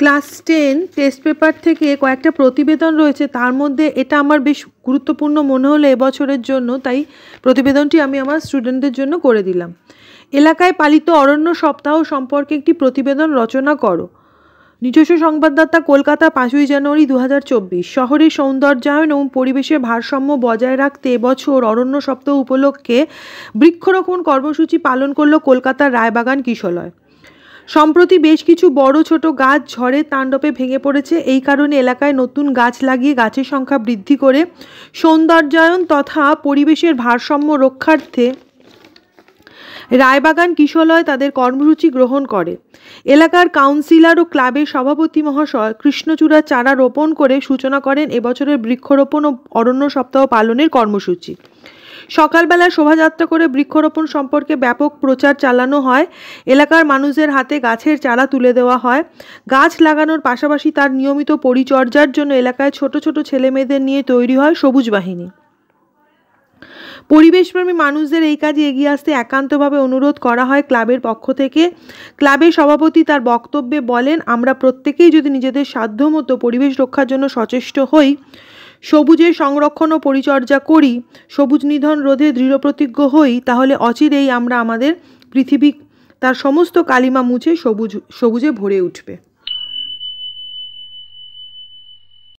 Class 10 test paper থেকে কয়েকটা প্রতিবেদন রয়েছে, তার মধ্যে এটা আমার বেশ গুরুত্বপূর্ণ মনে হলো এবছরের জন্য, তাই প্রতিবেদনটি আমি আমার স্টুডেন্টদের জন্য করে দিলাম। এলাকায় পালিত অরণ্য সপ্তাহ সম্পর্কে একটি প্রতিবেদন রচনা করো। নিজস্ব সংবাদদাতা, কলকাতা, 5ই জানুয়ারি 2024। শহরের সৌন্দর্যায়ন এবং পরিবেশের ভারসাম্য বজায় রাখতে এবছর অরণ্য সপ্তাহ উপলক্ষে বৃক্ষরোপণ কর্মসূচি পালন করল কলকাতার রায়বাগান কিশলয়। সম্প্রতি বেশ কিছু বড় ছোট গাছ ঝড়ের তাণ্ডবে ভেঙে পড়েছে। এই কারণে এলাকায় নতুন গাছ লাগিয়ে গাছের সংখ্যা বৃদ্ধি করে সৌন্দর্যায়ন তথা পরিবেশের ভারসাম্য রক্ষার্থে রায়বাগান কিশলয় তাদের কর্মসূচি গ্রহণ করে। এলাকার কাউন্সিলর ও ক্লাবের সভাপতি মহাশয় কৃষ্ণচূড়া চারা রোপণ করে সূচনা করেন এবছরের বৃক্ষরোপণ ও অরণ্য সপ্তাহ পালনের কর্মসূচি। সকালবেলা শোভাযাত্রা করে বৃক্ষরোপণ সম্পর্কে ব্যাপক প্রচার চালানো হয়। এলাকার মানুষদের হাতে গাছের চারা তুলে দেওয়া হয়। গাছ লাগানোর পাশাপাশি তার নিয়মিত পরিচর্যার জন্য এলাকায় ছোট ছোট ছেলেমেয়েদের নিয়ে তৈরি হয় সবুজ বাহিনী। পরিবেশপ্রেমী মানুষদের এই কাজে এগিয়ে আসতে একান্তভাবে অনুরোধ করা হয় ক্লাবের পক্ষ থেকে। ক্লাবের সভাপতি তার বক্তব্যে বলেন, আমরা প্রত্যেকেই যদি নিজেদের সাধ্যমতো পরিবেশ রক্ষার জন্য সচেষ্ট হই, সবুজের সংরক্ষণ ও পরিচর্যা করি, সবুজ নিধন রোধে দৃঢ়প্রতিজ্ঞ হই, তাহলে অচিরেই আমরা আমাদের পৃথিবী তার সমস্ত কালিমা মুছে সবুজে ভরে উঠবে।